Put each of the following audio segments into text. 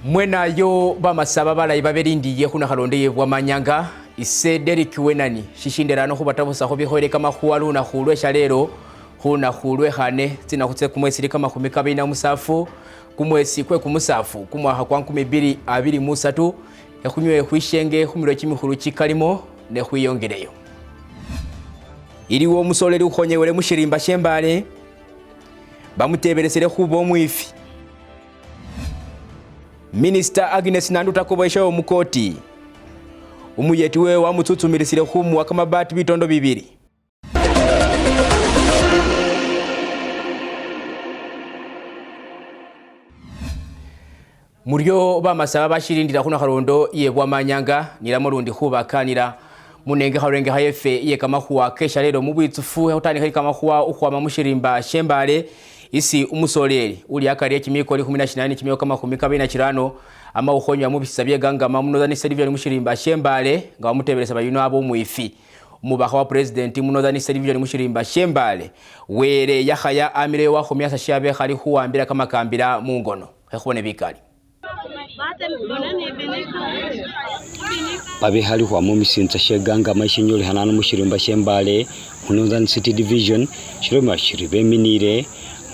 Mwenayo bamasaba balayi baberindiye kuna kalonde bwa manyanga ise Derek Wenani shishinderano kubatabusa kubihore kama khuwalu na khulwe Shaleelo khuna khulwe khane tsina khutse kumwesi kama 2023 kumwesi kwe kumusafu kumwaha kwa 2023 yakhunywe khwishenge khumiro chimikhulu chikalimo ne khwiyongereyo iliwo musoleri ukhonyewele mushirimba shembale bamuteberesele khubo mwifi. Minister Agnes Nanduta koboesha omukoti umuyeti we wamutsutsumilisiile khumuwa kamabati bitondo bibiri. Muryo bamasaba bashirindira kuna kharondo ye bwa manyanga nilamo rundi khubakanira munenge kharenge hayefe ye kamakhuwa ke Shaleelo mubwitsufu utani kamakhuwa ukhwama mushirimba shembale isi umusoleri uli akari kimiko 18 kimiko kama 2025 ama ukhonywa mubisabye gangama munozani Silvia mushirimba shembale nga wamutebelesa bayino abo muifi umubaka wa president munozani Silvia mushirimba shembale were yakhaya amire wa khomyasa shabe khali khuwambira kama kambira mungono ekhone bikali babe hali kwa mumisinza sheganga mashinyoli hanano mushirimba shembale munozani city division shiroma shiribe minire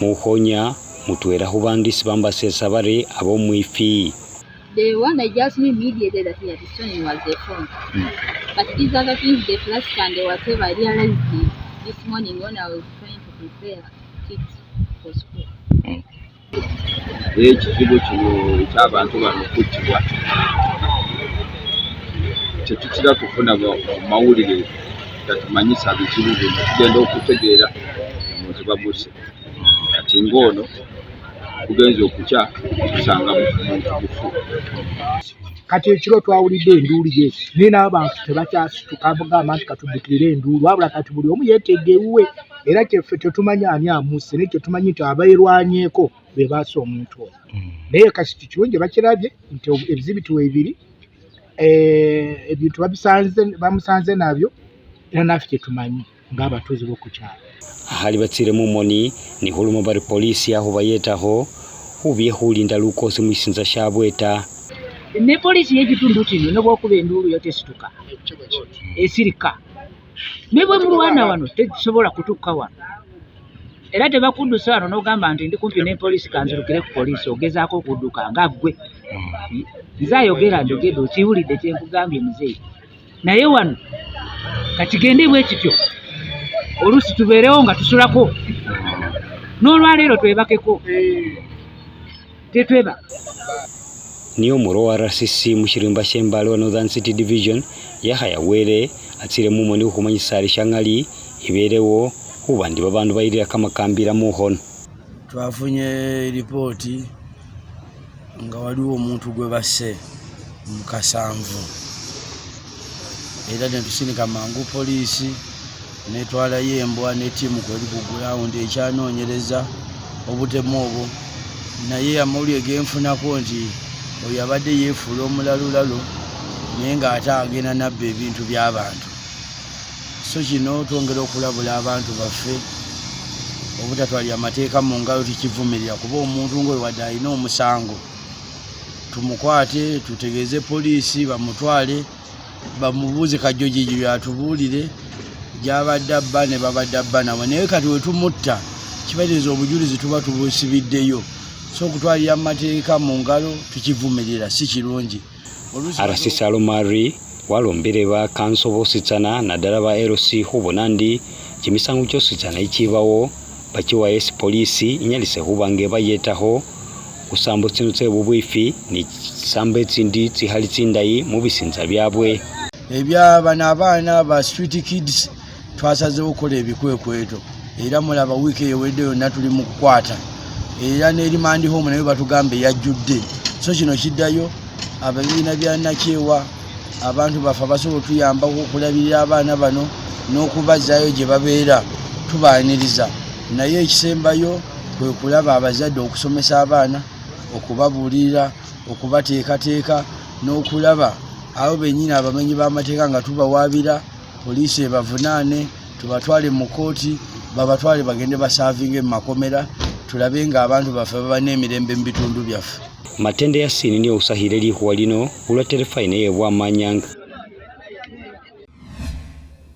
mukhonya mutwera hubandisi bambasesa bari abo mwifi. The one I just immediately that he had stolen was the phone. But these other things, the flask and the whatever, I realized this morning when I was trying to prepare kids for school. Ekizibu kino eky'abantu bano kuttibwa tetukira kufuna mawulire gatumanyisa bizibu bino tugenda okutegeera omuntu babuse kati ngono kugenza okukya kusanga muntu bufu kati ekiro twawulidde enduulu yesu nina abantu tebakyasituka mugamba nti katudukirire enduulu wabula kati buli omu yeetegewe era kyeffe tetumanya ani amuse naye tetumanyi nti abeerwanyeeko be baasa omuntu oyo naye kasiti kirungi bakirabye nti ebizibitiwa ebiri ebintu bamusanze nabyo era naffe tetumanyi ng'abatuuze b'okukyalo hali batsire mumoni ni hulumo bari polisi aho bayetaho hubiye hulinda lukosi mwisinza shabweta ne polisi yekitundu kino nobwokuba enduulu yotesituka esirika nebwe mulwana wano tesobola kutuka wano era tebakudusa wano n'ogamba nti ndi kumpi ne polisi kanzirukire ku polisi ogezaako okudduka nga ggwe nze ayogera njogedde okiwulidde kyenkugambye muzeeyi naye wano katigende bwe kityo olusi tubeerewo nga tusulako n'olwaleero twebakeko tetweba niyo muro wa RCC mushirimba shembale wa Northern City Division yahaya were atsire mumoni ukumanyisari shangali iberewo ubandi babandu bayirira kamakambira muhono twafunye ripoti nga waliwo omuntu gwe basse mukasanvu era netusinika mangu polisi netwala yembwa ne timu kweli ku ground ekyanoonyereza obutemu obwo naye amawulire genfunako nti oyo abadde yeefuula omulalulalo naye ng'ate agenda nabba ebintu by'abantu so kino twongera okulabula abantu baffe obutatwalira amateeka mu ngalo tukivumirira kuba omuntu ng'oyo wadde alina omusango tumukwate tutegeeze polisi bamutwale bamubuuze kajjojiji byatubuulire gyabadde abba ne babadde abba nawe naye kati we tumutta kibaliriza obujulizi tuba tubusibiddeyo so okutwalira amateeka mu ngalo tukivumirira si kirungi. RCC Alomari walombere ba kanso bositsana naddala ba LC hubonandi kimisango kyositsana ikibawo bakiwa polisi inyalise hubange bayetaho kusambo tsinutse bubwifi ni sambe tsindi tsihali tsindayi mu bisinza byabwe ebyabana abaana ba street kids twasazeewo okukola ebikwekweto era mulaba wiiki ewedde yonna tuli mu kukwata era n'erimandi home nayo batugambe yajjudde so kino kiddayo ababiina bya nakyewa abantu bafa basobola otuyambako okulabirira abaana bano n'okubazaayo gye babeera tubaaniriza naye ekisembayo kwe kulaba abazadde okusomesa abaana okubabuulirira okubateekateeka n'okulaba abo bennyini abamenyi b'amateeka nga tubawaabira polisi ebavunaane tubatwale mu kooti babatwale bagende basaavinge mu makomera tulabe nga abantu baffe baba n'emirembe mu bitundu byaffe. matende ya sini niyo usahile lihuwa lino ulwa telefaine yebwa manyanga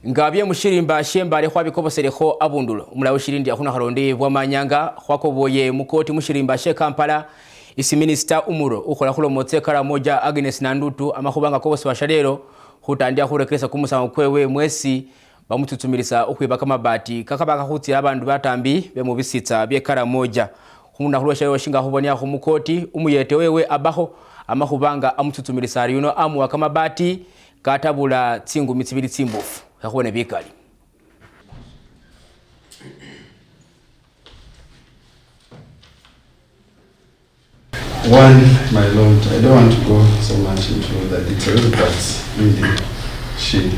ngabye mushirimba shembale khwabikoboselekho abundulo umulawo shirindi akhuna kharonde bwa manyanga khwakoboye mukoti mushirimba she Kampala isi minister umuro ukhola khulomotse kala moja Agnes Nandutu amakhubanga kobose wa Shaleelo khutandia khurekeresa kumusango kwewe mwesi bamutsutsumilisa ukhwiba kamabati kakabaka khutsira abandu batambi bemubisitsa bye kala moja khumuna khulwa Shaleelo shinga khubonya khumukoti umuyete wewe abaho amakhubanga amutsutsumilisa yuno amuwa kamabati katabula tsingumi tsibili tsimbofu kakhone bikali. One, my lord, I don't want to go so much into the details, but really she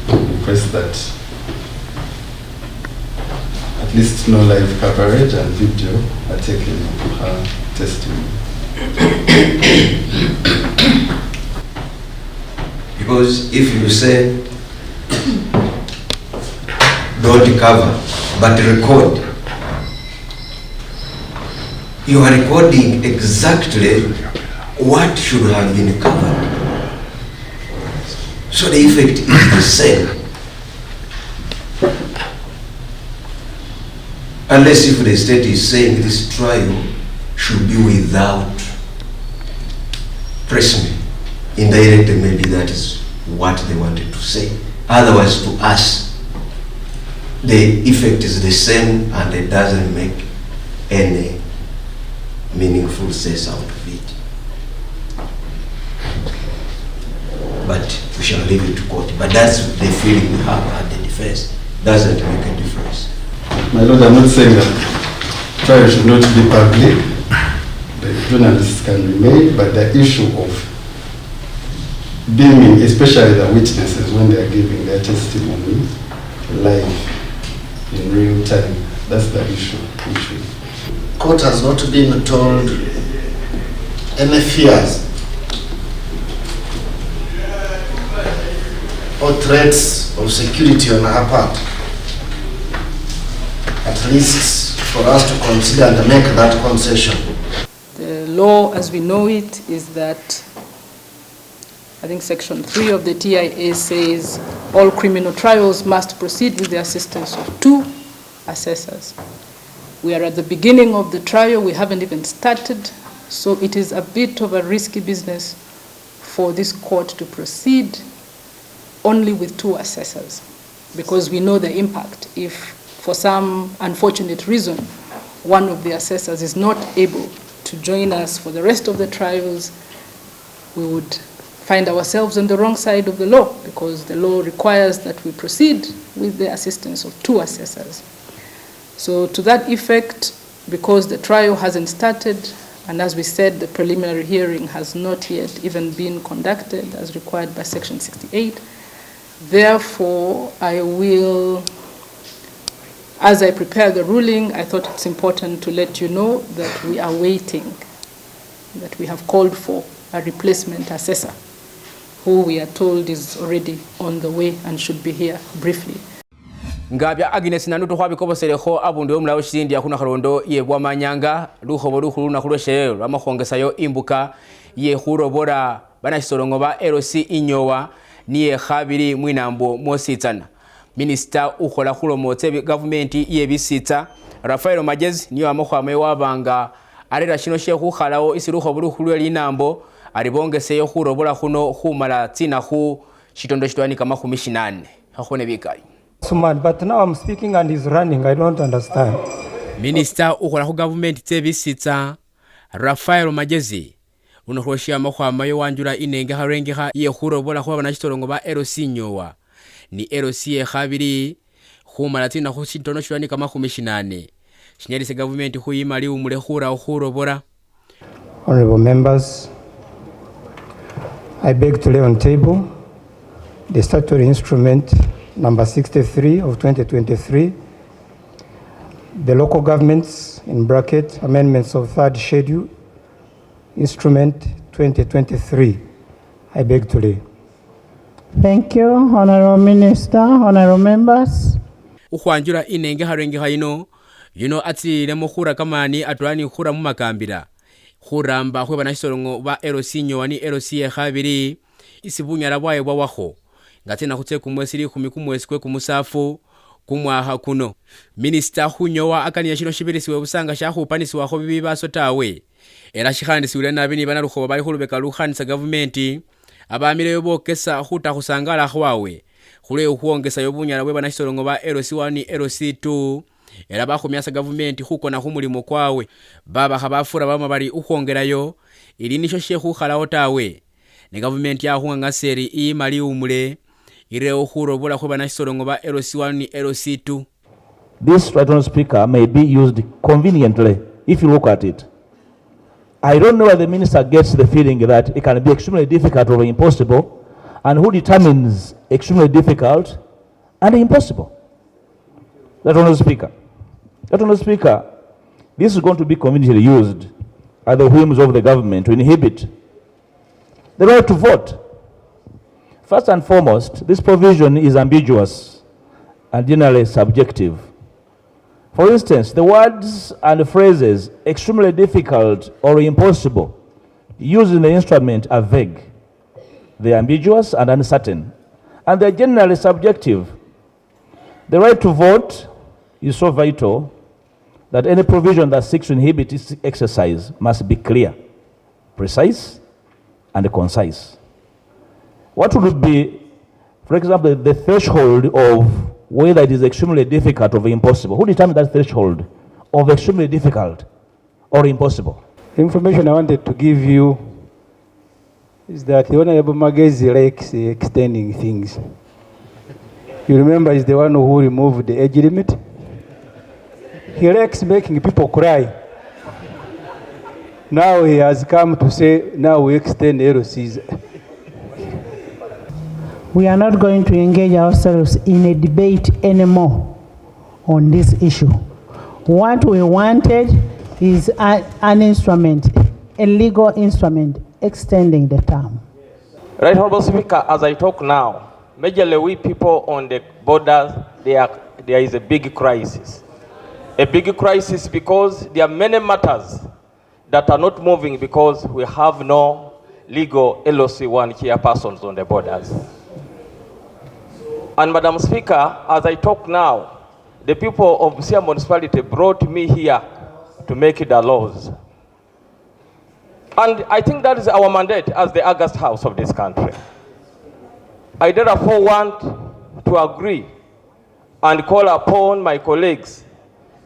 requests that at least no live coverage and video are taken of her testimony. Because if you say don't cover but record, you are recording exactly what should have been covered. So the effect is the same. Unless if the state is saying this trial should be without press me. Indirectly, maybe that is what they wanted to say. Otherwise, to us, the effect is the same and it doesn't make any meaningful sense out of it. But we shall leave it to court. But that's the feeling we have at the defense. Doesn't make a difference. My lord, I'm not saying that trial should not be public. The journalists can be made, but the issue of beaming, especially the witnesses when they are giving their testimony live in real time, that's the issue. Court has not been told any fears or threats of security on our part, at least for us to consider and make that concession. The law as we know it is that I think section 3 of the TIA says all criminal trials must proceed with the assistance of 2 assessors. We are at the beginning of the trial, we haven't even started, so it is a bit of a risky business for this court to proceed only with 2 assessors, because we know the impact. If for some unfortunate reason one of the assessors is not able to join us for the rest of the trials, we would find ourselves on the wrong side of the law, because the law requires that we proceed with the assistance of 2 assessors. So to that effect, because the trial hasn't started, and as we said, the preliminary hearing has not yet even been conducted as required by section 68, therefore I will, as I prepare the ruling, I thought it's important to let you know that we are waiting, that we have called for a replacement assessor, who we are told is already on the way and should be here briefly. Ngabya Agnes Nandutu khwabikoboselekho abundu omulawo shirindi akhuna kharondo yebwa manyanga lukhobo lukhulu na khulwa Shaleelo lwamakhongesayo imbuka ye khurobora banashisolongo ba LC inyowa niye khabili mwinambo mositsana. Minister ukhola khulomotse government ye bisitsa Rafael Majezi niyo amakhwame wabanga arera shino she khukhalawo isi lukhobo lukhulu linambo alibongeseyo khurobora khuno khumala tsina khu shitondo shitwanika 18 akhone bikali. But now I'm speaking and he's running. I don't understand. Minister ukhola khu government tsebisitsa Rafael Majezi unokhoshiya makhwama yo wanjula inenge harengeha ye khurobola khu banashitolongo ba LC nyowa ni LC ye khabili khumala tsina khu shitondo shitwanika 18 shinyalise government khuyimali umule khura khurobora. Honorable members, I beg to lay on table the statutory instrument number 63 of 2023, the local governments in bracket amendments of 3rd schedule, instrument 2023. I beg to lay. Thank you, Honorable Minister, Honorable members. Ukhwanjura inenge harenge haino, yuno ati lemo khura kamani atulani khura mumakambira. khuramba khwe banasolongo ba LC nyowa ni LC ekhabili isi bunyala bwaye bwawakho nga tena khutse kumwesi 10 kumwesi kwe kumusafu kumwaha kuno. Minister khunyowa akaniya shino shibirisiwe busanga shakhupanisiwakho bibibaso tawe era shikhandisiwile nabi ni banalukhoba bali khulubeka lukhanisa gavumenti abamileyo bokesa khuta khusangala khwawe khule ukhuongesayo bunyala bwe banasolongo ba LC1 ni LC2 era bakhumyasa gavumenti khukona khumulimo kwawe baba khabafura bama bali ukhongelayo ili nisho shekhukhalawo tawe ne gavumenti yakhung'angaseri imali umule ireo khurobola khwe banasolongo ba LC1 ni LC2. This, right on speaker, may be used conveniently if you look at it. I don't know where the minister gets the feeling that it can be extremely difficult or impossible, and who determines extremely difficult and impossible. Right on speaker. Right on speaker, this is going to be conveniently used at the whims of the government to inhibit the right to vote. First and foremost, this provision is ambiguous and generally subjective. For instance, the words and phrases extremely difficult or impossible used in the instrument are vague. They are ambiguous and uncertain, and they are generally subjective. The right to vote is so vital that any provision that seeks to inhibit its exercise must be clear, precise, and concise. What would be, for example, the threshold of whether it is extremely difficult or impossible? Who determines that threshold of extremely difficult or impossible? The information I wanted to give you is that the Honorable Magezi likes extending things. You remember he's the one who removed the age limit? He likes making people cry. Now he has come to say, now we extend LCs. We are not going to engage ourselves in a debate anymore on this issue. What we wanted is an instrument, a legal instrument, extending the term. Right, Honorable Speaker, as I talk now, majorly we people on the borders, there is a big crisis. A big crisis because there are many matters that are not moving because we have no legal LOC1 chairpersons on the borders. And Madam Speaker, as I talk now, the people of Busia municipality brought me here to make the laws. And I think that is our mandate as the August House of this country. I therefore want to agree and call upon my colleagues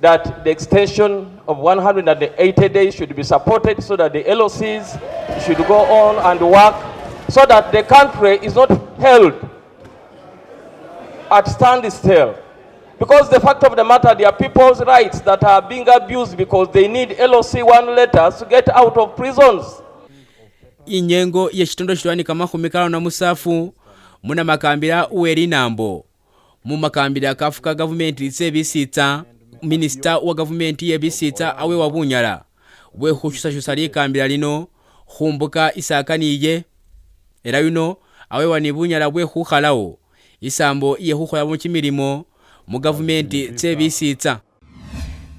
that the extension of 180 days should be supported so that the LOCs should go on and work so that the country is not held at standstill. Because the fact of the matter, there are people's rights that are being abused because they need LOC1 letters to get out of prisons. Inyengo ya chitondo chitwani kama khumikalo na musafu muna makambira uweri nambo. Mu makambira kafuka government itse bisitsa minister wa government ye bisitsa awe wabunyala. We khushusha likambira lino khumbuka isakaniye. Era yuno awe wanibunyala we khukhalawo. Isambo iye khukhoya mu kimilimo mu government tse bisitsa.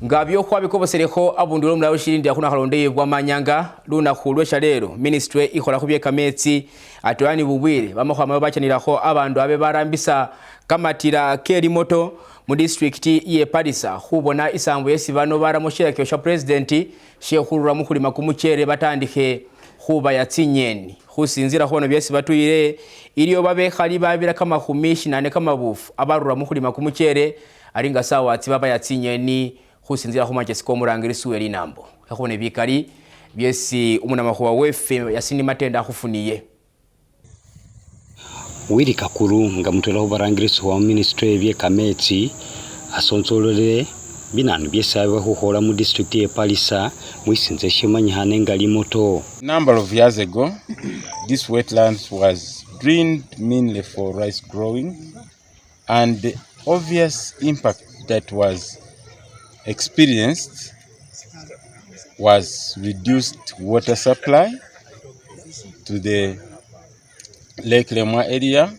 Ngabyo khwabikoboselekho abundulo mulawo shirindi akuna khalonde bwa manyanga luna khulwe Shaleelo ministry ikhola khubye kametsi atwani bubwire bamakhwama bachanilakho abandu abe barambisa kamatira keri moto mu district ye Padisa khubona isambo yesi bano baramoshera kyo sha president shekhulura mukhulima kumuchere batandike khuba yatsinyeni khusinzira khono byesi batuyire iliyo babe khali babira kama khumishi nane kama bufu abarura mukhulima kumuchere alinga sawa ati baba yatsinyeni khusinzira khumanje sikomurangiri suweli nambo khone bikali byesi umuna makhuwa wefe yasini matenda khufuniye wiri kakuru nga mutolo barangiriso wa ministry bye kametsi asonsolole binanu byesabe khukhola mu district ye Palisa mwisinze shimanyihane ngali moto. Number of years ago this wetlands was drained mainly for rice growing, and the obvious impact that was experienced was reduced water supply to the Lake Lemwa area,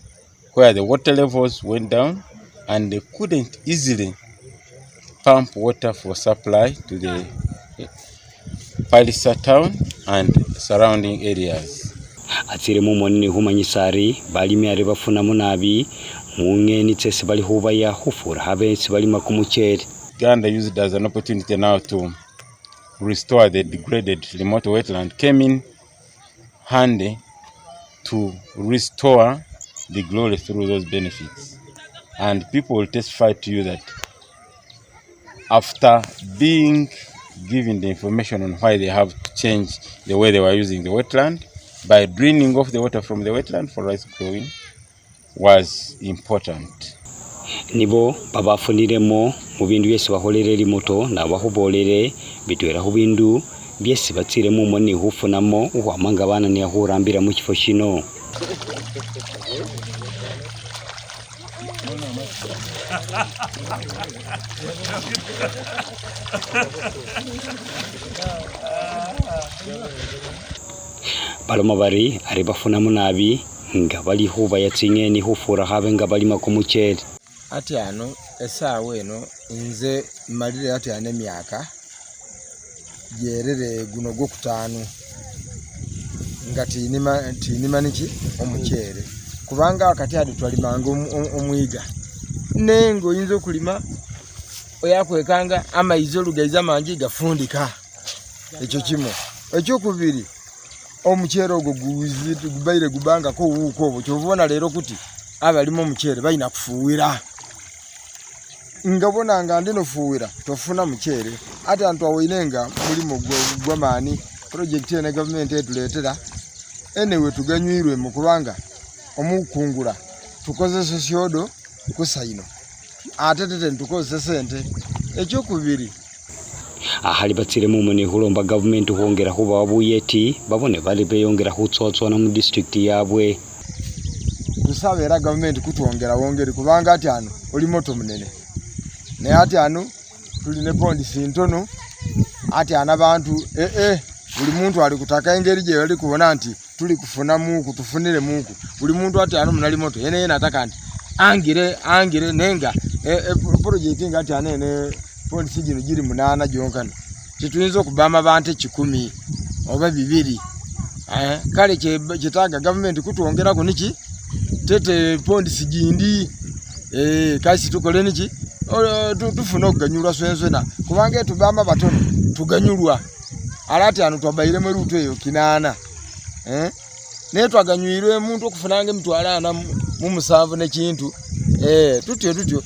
where the water levels went down and they couldn't easily pump water for supply to the Palisa town. and surrounding areas. Atsire mumoni humanyisari balimi ari bafunamu nabi mungeni tsesi bali hubaya hufura abensi balima kumuchere. Uganda used as an opportunity now to restore the degraded remote wetland, came in handy to restore the glory through those benefits. And people will testify to you that after being given the information on why they have to change the way they were using the wetland, by draining off the water from the wetland for rice growing was important. Nibo babafuniremo mu bindu byesi baholere limoto na bahubolere bitwera hu bindu byesi batsiremo moni hufunamo uhwamanga bana ne ahurambira mu kifo kino. Baloma bari ari bafunamu nabi nga bali huba yatsingeni hufura habe nga balima kumuchere. Ati ano esaawa eno nze malire ati ane myaka jerere guno gokutano nga tinima niki omuchere kubanga akati adi twalimanga omwiga nengo yinzo kulima oyakwekanga amaizo lugaiza manji gafundika ekyo kimo ekyo kubiri omuchere ogwo gubaire gubanga ko wuko obwo kyovona lero kuti abalimo omuchere bayina kufuwira ngabona nga ndino fuwira tofuna muchere ate antu awinenga mulimo gwamani project ene government etuletera enewe tuganyirwe mu kubanga omukungura tukozese syodo kusayino ate tete tukozese sente ekyo kubiri ahali batsire mumoni hulomba government hongera huba wabuyeti babone bali beyongera hutsotso na mu district yabwe. Tusabera government kutwongera wongere kubanga ati ano oli moto munene ne ati ano tuline pondi sintono ati ana bantu buli muntu ali kutaka engeri je bali kubona nti tuli kufuna muku tufunire muku buli muntu ati ano munali moto yene nataka nti angire nenga project ngati anene pondi sijino jiri munana jonkana tituinzo kubama bante 10 oba 2 kale kitaga government kutwongera ko niki tete pondi sijindi kasi tukole niki tufuna okuganyulwa swenswena kubanga tubamba batono tuganyulwa alati anu twabaire mu ruto eyo kinana ne twaganyuirwe muntu okufunanga mitwala ana mu musanvu ne kintu tutyo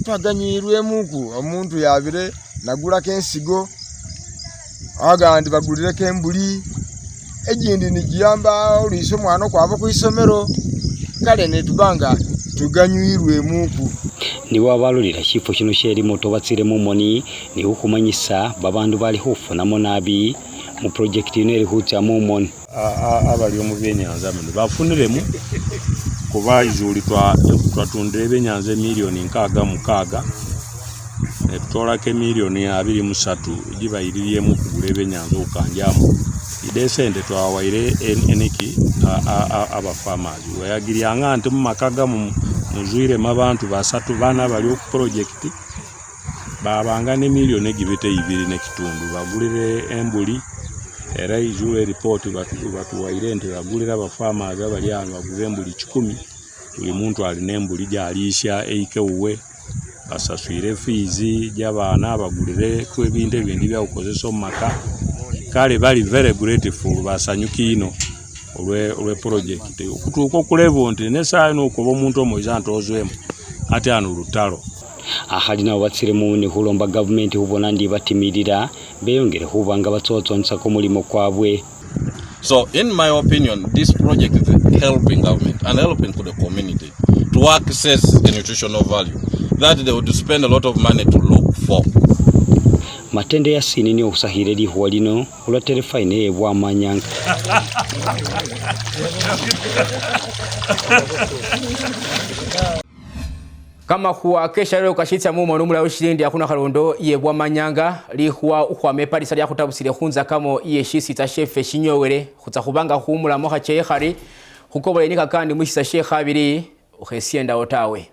twaganyuirwe muku omuntu yabire nagula kensigo agandi bagulire kembuli ejindi nigiyamba oliso mwana kwava ku isomero kale ne tubanga tuganyuirwe muku. Niwa balulira kifo kino sheri moto batsire mumoni ni ukumanyisa babandu bali hufunamo nabi mu project ino eri hutya mumoni abali omubyenyanza mwe bafuniremu kuba izuli twatundire ebyenyanza milioni 6 etola ke milioni 23 gibayiriyemu kugula ebyenyanza okanjamu idesende twawaire eniki aba farmers wayagirianga nti mu makaga muzwire mabantu basatu bana bali ku project babanga ne milioni egibete 2.5 bagulire embuli era izule report batuwaire nti bagulira aba farmers abali anga bagulire embuli 10 buli muntu ali nembuli jalisha eikewwe basaswire fees jabana bagulire ku ebintu ebindi bya ukozesa omaka kale bali very grateful basanyukino olwe project okutuuka okulevo nti nesayo n'okuba omuntu omuiza ntozwemu ate ano lutalo ahali nabo batsire muni hulomba government hubona ndi batimirira beyongere hubanga batsotsonsa ko mulimo kwabwe. So in my opinion, this project is helping government and helping to the community to access the nutritional value that they would spend a lot of money to look for. Matende ya sinini usahire li huwalino ula telefaine ewa manyanga. Kama huwa kesha leo kashitsa mumo numula ushirindi hakuna karondo iye bwa manyanga li huwa ukwame parisa ya kutabusire hunza kamo iye shisi ta shefe shinyowere kutahubanga humula moha chehari hukobole nika kandi mwishisa shekha abiri uhesienda otawe.